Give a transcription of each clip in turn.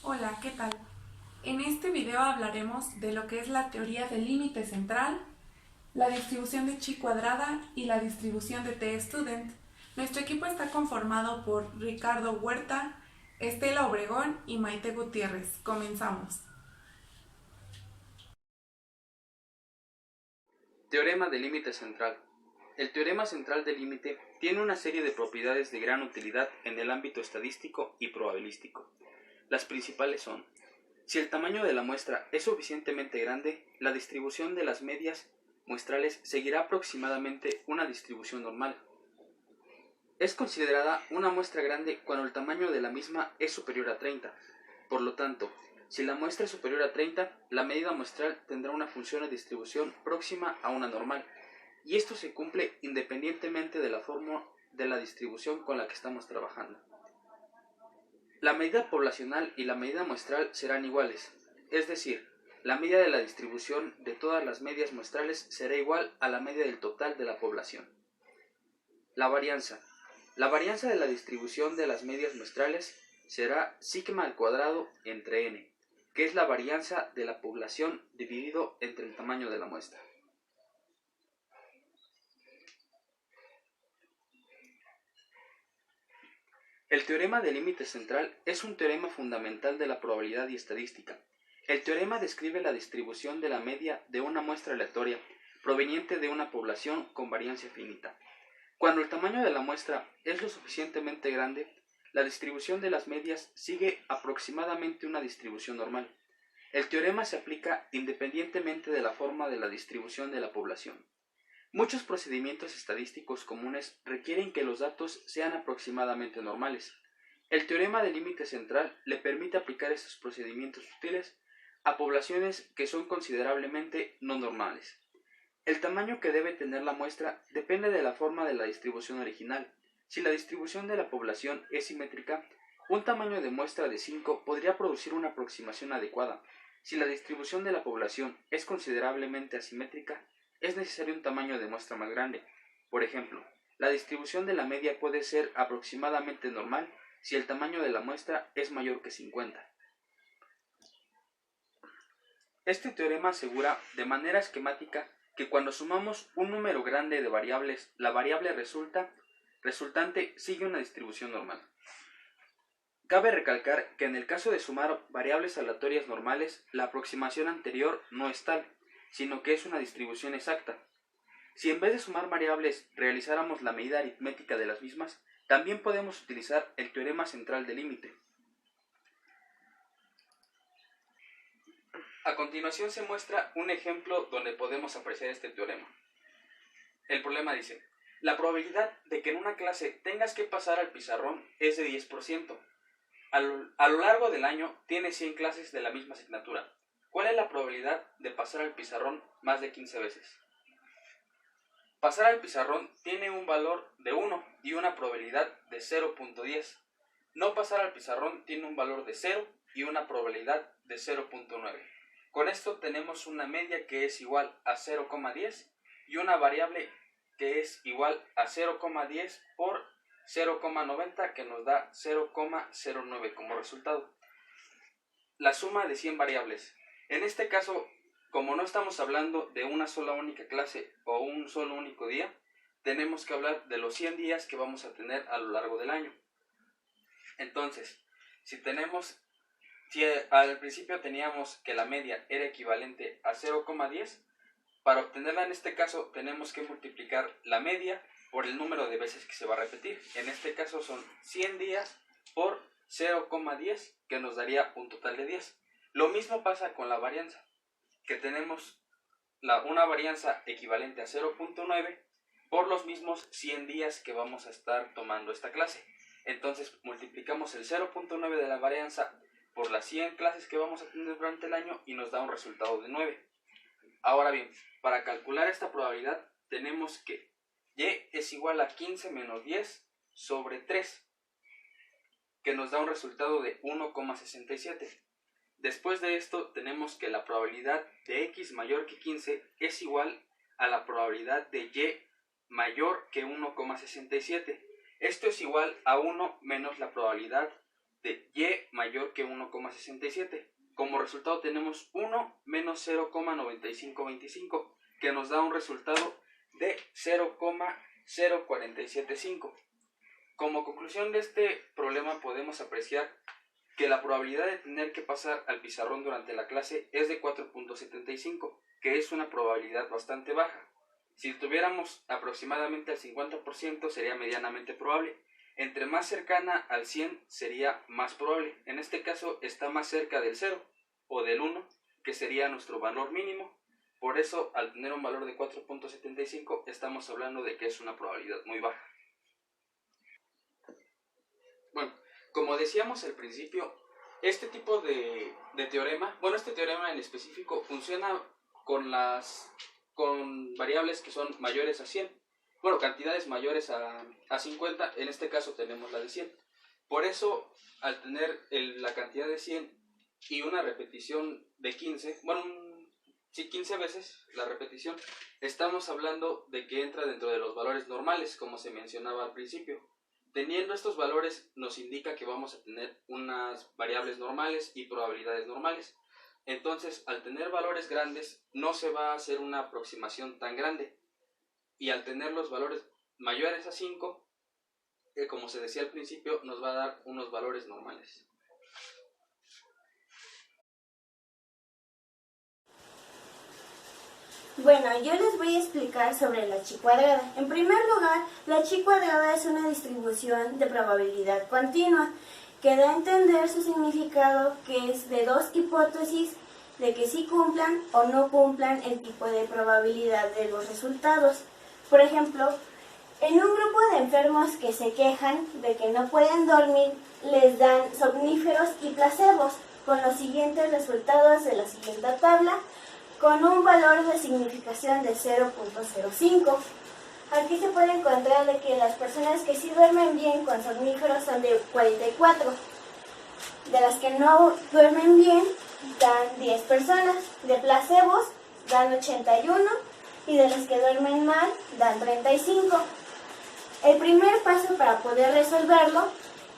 Hola, ¿qué tal? En este video hablaremos de lo que es la teoría del límite central, la distribución de chi cuadrada y la distribución de t-student. Nuestro equipo está conformado por Ricardo Huerta, Estela Obregón y Maite Gutiérrez. Comenzamos. Teorema del límite central. El teorema central del límite tiene una serie de propiedades de gran utilidad en el ámbito estadístico y probabilístico. Las principales son: si el tamaño de la muestra es suficientemente grande, la distribución de las medias muestrales seguirá aproximadamente una distribución normal. Es considerada una muestra grande cuando el tamaño de la misma es superior a 30. Por lo tanto, si la muestra es superior a 30, la medida muestral tendrá una función de distribución próxima a una normal, y esto se cumple independientemente de la forma de la distribución con la que estamos trabajando. La medida poblacional y la medida muestral serán iguales, es decir, la media de la distribución de todas las medias muestrales será igual a la media del total de la población. La varianza. La varianza de la distribución de las medias muestrales será sigma al cuadrado entre n, que es la varianza de la población dividido entre el tamaño de la muestra. El teorema del límite central es un teorema fundamental de la probabilidad y estadística. El teorema describe la distribución de la media de una muestra aleatoria proveniente de una población con varianza finita. Cuando el tamaño de la muestra es lo suficientemente grande, la distribución de las medias sigue aproximadamente una distribución normal. El teorema se aplica independientemente de la forma de la distribución de la población. Muchos procedimientos estadísticos comunes requieren que los datos sean aproximadamente normales. El teorema del límite central le permite aplicar estos procedimientos útiles a poblaciones que son considerablemente no normales. El tamaño que debe tener la muestra depende de la forma de la distribución original. Si la distribución de la población es simétrica, un tamaño de muestra de 5 podría producir una aproximación adecuada. Si la distribución de la población es considerablemente asimétrica, es necesario un tamaño de muestra más grande. Por ejemplo, la distribución de la media puede ser aproximadamente normal si el tamaño de la muestra es mayor que 50. Este teorema asegura de manera esquemática que cuando sumamos un número grande de variables, la variable resultante sigue una distribución normal. Cabe recalcar que en el caso de sumar variables aleatorias normales, la aproximación anterior no es tal, sino que es una distribución exacta. Si en vez de sumar variables realizáramos la medida aritmética de las mismas, también podemos utilizar el teorema central del límite. A continuación se muestra un ejemplo donde podemos apreciar este teorema. El problema dice: la probabilidad de que en una clase tengas que pasar al pizarrón es de 10%. A lo largo del año tienes 100 clases de la misma asignatura. ¿Cuál es la probabilidad de pasar al pizarrón más de 15 veces? Pasar al pizarrón tiene un valor de 1 y una probabilidad de 0.10. No pasar al pizarrón tiene un valor de 0 y una probabilidad de 0.9. Con esto tenemos una media que es igual a 0,10 y una variable que es igual a 0,10 por 0,90, que nos da 0,09 como resultado. La suma de 100 variables. En este caso, como no estamos hablando de una sola única clase o un solo único día, tenemos que hablar de los 100 días que vamos a tener a lo largo del año. Entonces, si al principio teníamos que la media era equivalente a 0,10, para obtenerla en este caso tenemos que multiplicar la media por el número de veces que se va a repetir. En este caso son 100 días por 0,10, que nos daría un total de 10. Lo mismo pasa con la varianza, que tenemos una varianza equivalente a 0.9 por los mismos 100 días que vamos a estar tomando esta clase. Entonces multiplicamos el 0.9 de la varianza por las 100 clases que vamos a tener durante el año y nos da un resultado de 9. Ahora bien, para calcular esta probabilidad tenemos que y es igual a 15 menos 10 sobre 3, que nos da un resultado de 1,67. Después de esto tenemos que la probabilidad de x mayor que 15 es igual a la probabilidad de y mayor que 1,67. Esto es igual a 1 menos la probabilidad de y mayor que 1,67. Como resultado tenemos 1 menos 0,9525, que nos da un resultado de 0,0475. Como conclusión de este problema podemos apreciar que la probabilidad de tener que pasar al pizarrón durante la clase es de 4.75, que es una probabilidad bastante baja. Si tuviéramos aproximadamente el 50% sería medianamente probable. Entre más cercana al 100 sería más probable. En este caso está más cerca del 0 o del 1, que sería nuestro valor mínimo. Por eso, al tener un valor de 4.75, estamos hablando de que es una probabilidad muy baja. Bueno, como decíamos al principio, este tipo de teorema, este teorema en específico funciona con variables que son mayores a 100. Cantidades mayores a 50, en este caso tenemos la de 100. Por eso, al tener la cantidad de 100 y una repetición de 15, 15 veces la repetición, estamos hablando de que entra dentro de los valores normales, como se mencionaba al principio. Teniendo estos valores nos indica que vamos a tener unas variables normales y probabilidades normales. Entonces, al tener valores grandes, no se va a hacer una aproximación tan grande. Y al tener los valores mayores a 5, como se decía al principio, nos va a dar unos valores normales. Bueno, yo les voy a explicar sobre la chi cuadrada. En primer lugar, la chi cuadrada es una distribución de probabilidad continua que da a entender su significado, que es de dos hipótesis de que sí cumplan o no cumplan el tipo de probabilidad de los resultados. Por ejemplo, en un grupo de enfermos que se quejan de que no pueden dormir, les dan somníferos y placebos con los siguientes resultados de la siguiente tabla, con un valor de significación de 0.05. Aquí se puede encontrar de que las personas que sí duermen bien con somníferos son de 44. De las que no duermen bien dan 10 personas. De placebos dan 81 y de las que duermen mal dan 35. El primer paso para poder resolverlo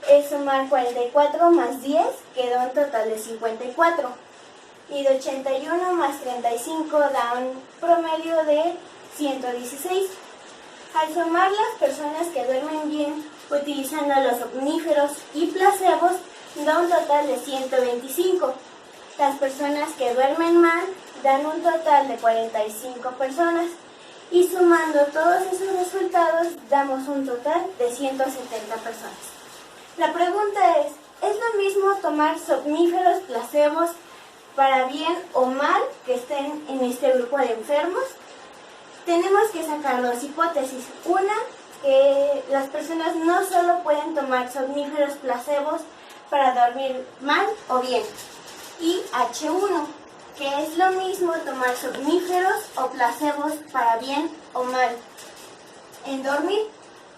es sumar 44 más 10, que da un total de 54. Y de 81 más 35 da un promedio de 116. Al sumar las personas que duermen bien utilizando los somníferos y placebos, da un total de 125. Las personas que duermen mal dan un total de 45 personas. Y sumando todos esos resultados, damos un total de 170 personas. La pregunta es lo mismo tomar somníferos, placebos, para bien o mal que estén en este grupo de enfermos? Tenemos que sacar dos hipótesis. Una, que las personas no solo pueden tomar somníferos, placebos para dormir mal o bien. Y H1, que es lo mismo tomar somníferos o placebos para bien o mal en dormir.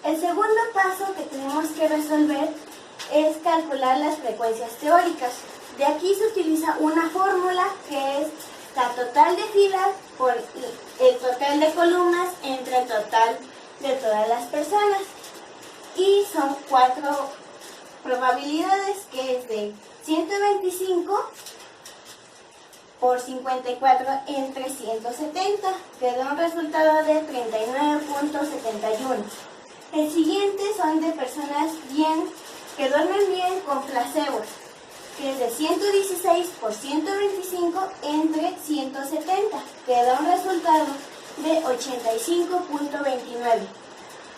El segundo paso que tenemos que resolver es calcular las frecuencias teóricas. De aquí se utiliza una fórmula que es la total de filas por el total de columnas entre el total de todas las personas. Y son 4 probabilidades, que es de 125 por 54 entre 170, que da un resultado de 39.71. El siguiente son de personas que duermen bien con placebos, que es de 116 por 125 entre 170, que da un resultado de 85.29.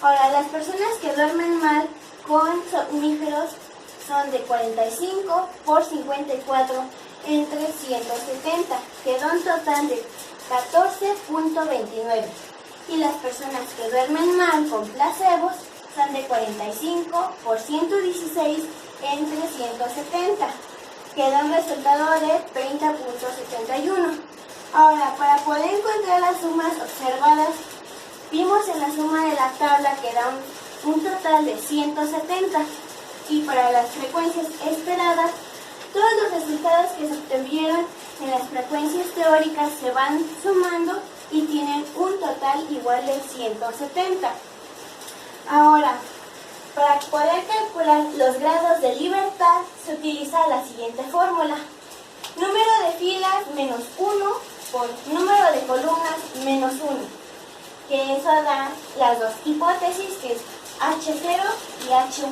Ahora, las personas que duermen mal con somníferos son de 45 por 54 entre 170, que da un total de 14.29. Y las personas que duermen mal con placebos son de 45 por 116 entre 170, que da un resultado de 30.71. Ahora, para poder encontrar las sumas observadas, vimos en la suma de la tabla que da un total de 170, y para las frecuencias esperadas, todos los resultados que se obtuvieron en las frecuencias teóricas se van sumando y tienen un total igual de 170. Ahora, para poder calcular los grados de libertad, utiliza la siguiente fórmula. Número de filas menos 1 por número de columnas menos 1, que eso da las dos hipótesis, que es H0 y H1,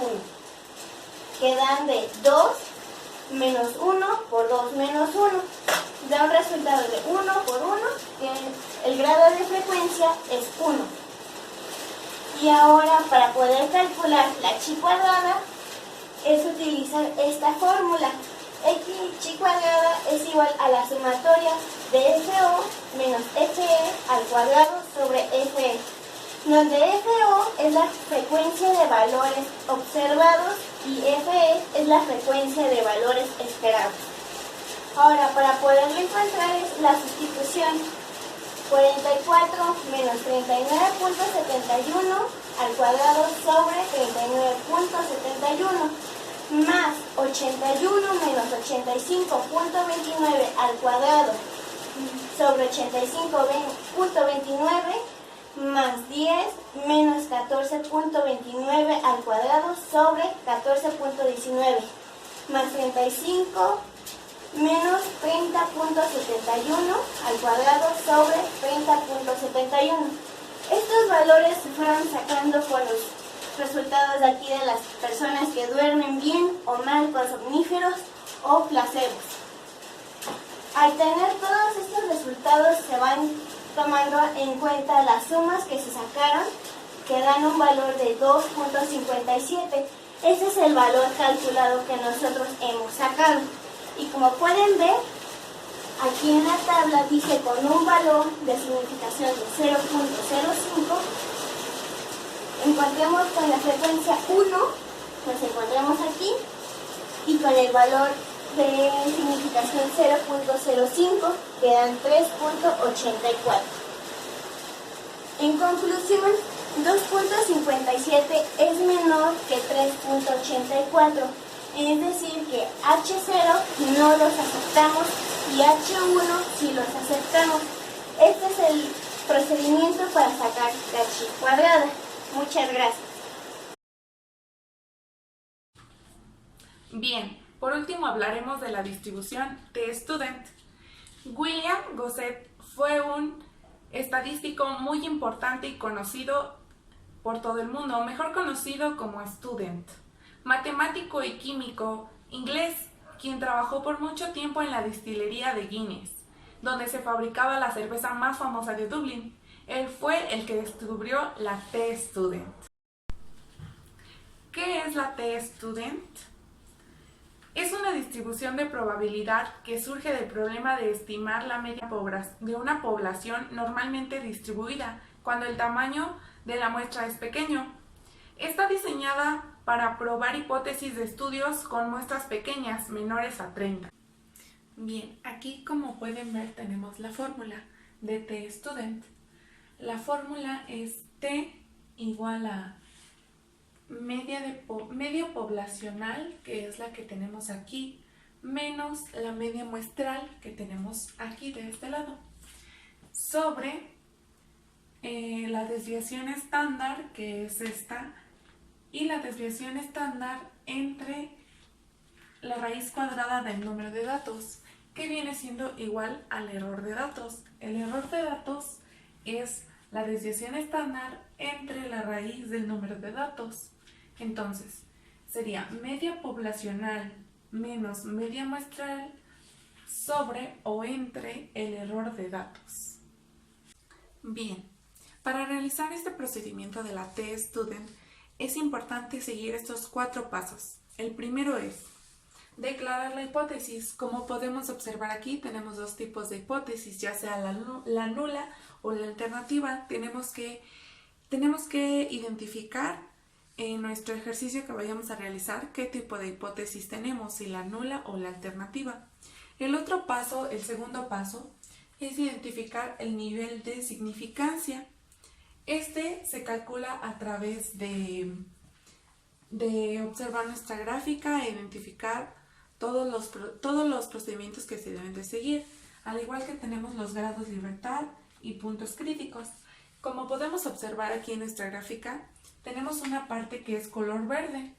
que dan de 2 menos 1 por 2 menos 1, da un resultado de 1 por 1, que el grado de frecuencia es 1. Y ahora, para poder calcular la chi cuadrada, es utilizar esta fórmula. Chi cuadrada es igual a la sumatoria de FO menos FE al cuadrado sobre FE, donde FO es la frecuencia de valores observados y FE es la frecuencia de valores esperados. Ahora, para poderlo encontrar es la sustitución. 44 menos 39.71 al cuadrado sobre 39.71 más 81 menos 85.29 al cuadrado sobre 85.29 más 10 menos 14.29 al cuadrado sobre 14.19 más 35 menos 30.71 al cuadrado sobre 30.71. Estos valores se fueron sacando por los resultados de aquí de las personas que duermen bien o mal con somníferos o placebos. Al tener todos estos resultados se van tomando en cuenta las sumas que se sacaron, que dan un valor de 2.57. Ese es el valor calculado que nosotros hemos sacado. Y como pueden ver, aquí en la tabla dice con un valor de significación de 0.05, encontremos con la frecuencia 1, nos encontramos aquí, y con el valor de significación 0.05, que dan 3.84. En conclusión, 2.57 es menor que 3.84. Es decir, que H0 no los aceptamos y H1 sí los aceptamos. Este es el procedimiento para sacar la chi cuadrada. Muchas gracias. Bien, por último hablaremos de la distribución T-Student. William Gosset fue un estadístico muy importante y conocido por todo el mundo, mejor conocido como Student. Matemático y químico inglés, quien trabajó por mucho tiempo en la destilería de Guinness, donde se fabricaba la cerveza más famosa de Dublín. Él fue el que descubrió la T-Student. ¿Qué es la T-Student? Es una distribución de probabilidad que surge del problema de estimar la media de una población normalmente distribuida, cuando el tamaño de la muestra es pequeño. Está diseñada para probar hipótesis de estudios con muestras pequeñas, menores a 30. Bien, aquí como pueden ver tenemos la fórmula de T-Student. La fórmula es T igual a media poblacional, que es la que tenemos aquí, menos la media muestral que tenemos aquí de este lado, sobre la desviación estándar, que es esta, y la desviación estándar entre la raíz cuadrada del número de datos, que viene siendo igual al error de datos. El error de datos es la desviación estándar entre la raíz del número de datos. Entonces, sería media poblacional menos media muestral sobre o entre el error de datos. Bien, para realizar este procedimiento de la T-Student es importante seguir estos 4 pasos. El primero es declarar la hipótesis. Como podemos observar aquí, tenemos 2 tipos de hipótesis, ya sea la nula o la alternativa. Tenemos que identificar en nuestro ejercicio que vayamos a realizar qué tipo de hipótesis tenemos, si la nula o la alternativa. El otro paso, el segundo paso, es identificar el nivel de significancia. Este se calcula a través de observar nuestra gráfica e identificar todos los procedimientos que se deben de seguir, al igual que tenemos los grados libertad y puntos críticos. Como podemos observar aquí en nuestra gráfica, tenemos una parte que es color verde.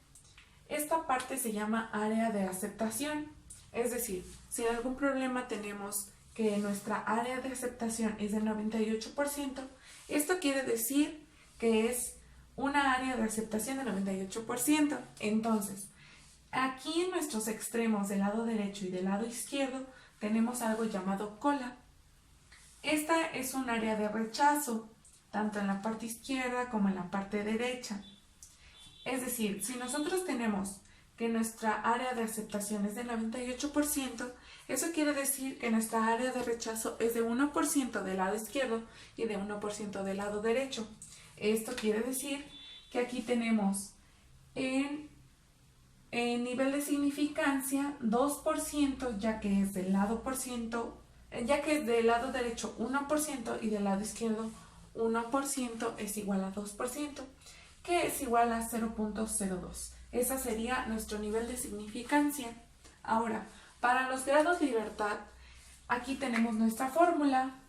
Esta parte se llama área de aceptación, es decir, si en algún problema tenemos que nuestra área de aceptación es del 98%, esto quiere decir que es una área de aceptación del 98%. Entonces, aquí en nuestros extremos del lado derecho y del lado izquierdo tenemos algo llamado cola. Esta es un área de rechazo, tanto en la parte izquierda como en la parte derecha. Es decir, si nosotros tenemos que nuestra área de aceptación es del 98%, eso quiere decir que nuestra área de rechazo es de 1% del lado izquierdo y de 1% del lado derecho. Esto quiere decir que aquí tenemos en nivel de significancia 2%, ya que es del lado derecho 1% y del lado izquierdo 1% es igual a 2%, que es igual a 0.02. Ese sería nuestro nivel de significancia. Ahora, para los grados libertad, aquí tenemos nuestra fórmula.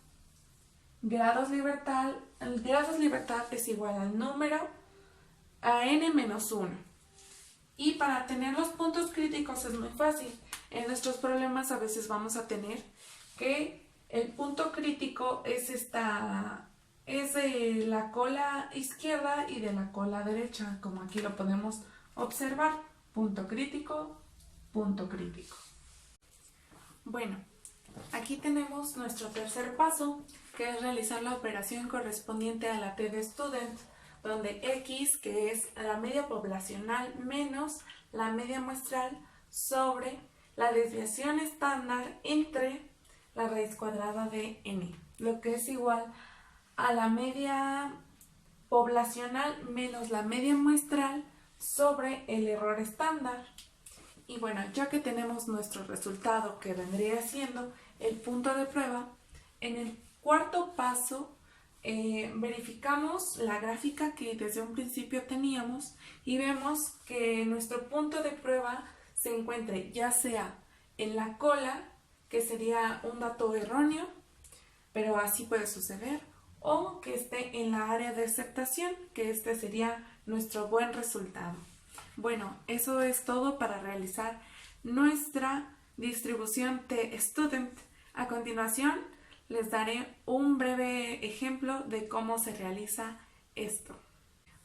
Grados libertad es igual al número a n-1. Y para tener los puntos críticos es muy fácil. En nuestros problemas a veces vamos a tener que el punto crítico es de la cola izquierda y de la cola derecha, como aquí lo podemos observar. Punto crítico, punto crítico. Bueno, aquí tenemos nuestro tercer paso, que es realizar la operación correspondiente a la T de student, donde X, que es la media poblacional menos la media muestral sobre la desviación estándar entre la raíz cuadrada de n, lo que es igual a la media poblacional menos la media muestral sobre el error estándar. Y bueno, ya que tenemos nuestro resultado, que vendría siendo el punto de prueba, en el cuarto paso verificamos la gráfica que desde un principio teníamos y vemos que nuestro punto de prueba se encuentre ya sea en la cola, que sería un dato erróneo, pero así puede suceder, o que esté en la área de aceptación, que este sería nuestro buen resultado. Bueno, eso es todo para realizar nuestra distribución T-Student. A continuación, les daré un breve ejemplo de cómo se realiza esto.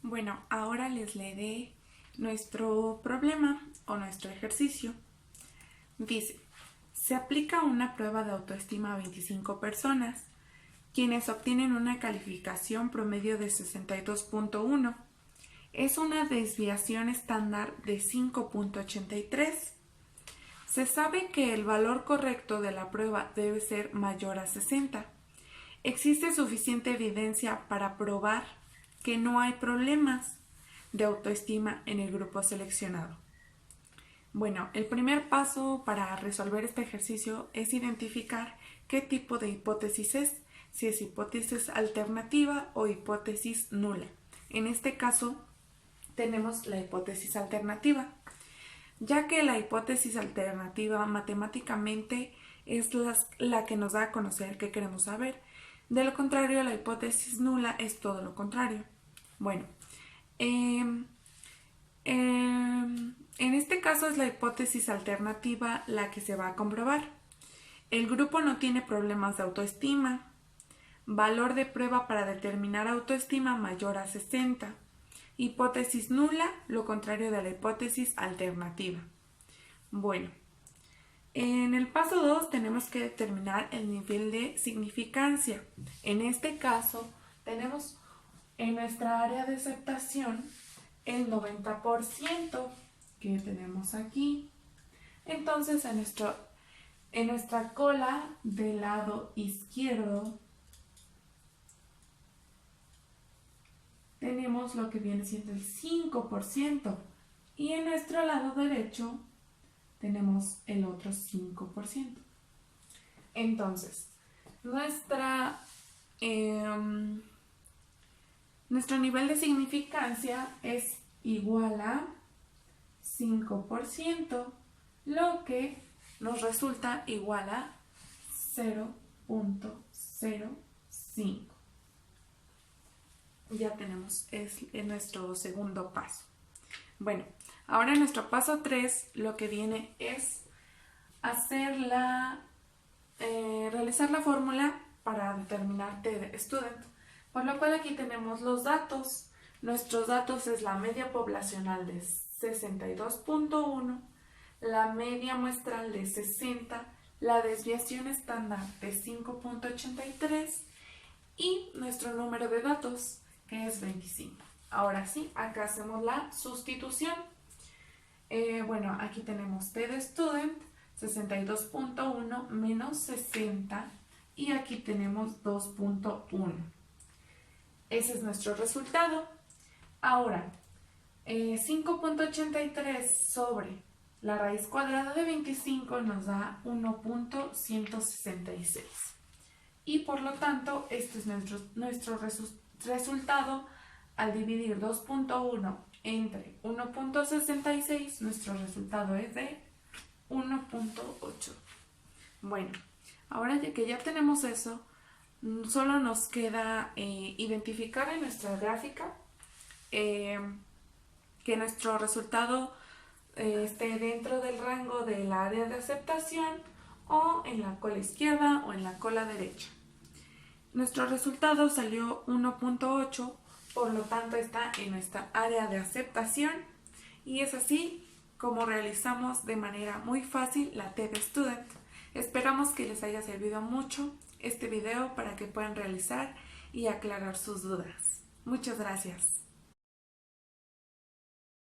Bueno, ahora les leeré nuestro problema o nuestro ejercicio. Dice, se aplica una prueba de autoestima a 25 personas, quienes obtienen una calificación promedio de 62.1. Es una desviación estándar de 5.83. Se sabe que el valor correcto de la prueba debe ser mayor a 60. Existe suficiente evidencia para probar que no hay problemas de autoestima en el grupo seleccionado. Bueno, el primer paso para resolver este ejercicio es identificar qué tipo de hipótesis es, si es hipótesis alternativa o hipótesis nula. En este caso, tenemos la hipótesis alternativa, ya que la hipótesis alternativa matemáticamente es la que nos da a conocer qué queremos saber. De lo contrario, la hipótesis nula es todo lo contrario. Bueno, en este caso es la hipótesis alternativa la que se va a comprobar. El grupo no tiene problemas de autoestima. Valor de prueba para determinar autoestima mayor a 60. Hipótesis nula, lo contrario de la hipótesis alternativa. Bueno, en el paso 2 tenemos que determinar el nivel de significancia. En este caso, tenemos en nuestra área de aceptación el 90% que tenemos aquí. Entonces, en nuestra cola del lado izquierdo tenemos lo que viene siendo el 5% y en nuestro lado derecho tenemos el otro 5%. Entonces, nuestro nivel de significancia es igual a 5%, lo que nos resulta igual a 0.05. Ya tenemos nuestro segundo paso. Bueno, Ahora en nuestro paso 3 lo que viene es realizar la fórmula para determinar T-student, por lo cual aquí tenemos los datos. Nuestros datos es la media poblacional de 62.1, la media muestral de 60, la desviación estándar de 5.83 y nuestro número de datos, que es 25. Ahora sí, acá hacemos la sustitución. Bueno, aquí tenemos T-student 62.1 menos 60 y aquí tenemos 2.1. Ese es nuestro resultado. Ahora, 5.83 sobre la raíz cuadrada de 25 nos da 1.166. Y por lo tanto, este es nuestro resultado. Al dividir 2.1 entre 1.66, nuestro resultado es de 1.8. Bueno, ahora que ya tenemos eso, solo nos queda identificar en nuestra gráfica que nuestro resultado esté dentro del rango del área de aceptación o en la cola izquierda o en la cola derecha. Nuestro resultado salió 1.8, por lo tanto está en nuestra área de aceptación y es así como realizamos de manera muy fácil la T-student. Esperamos que les haya servido mucho este video para que puedan realizar y aclarar sus dudas. Muchas gracias.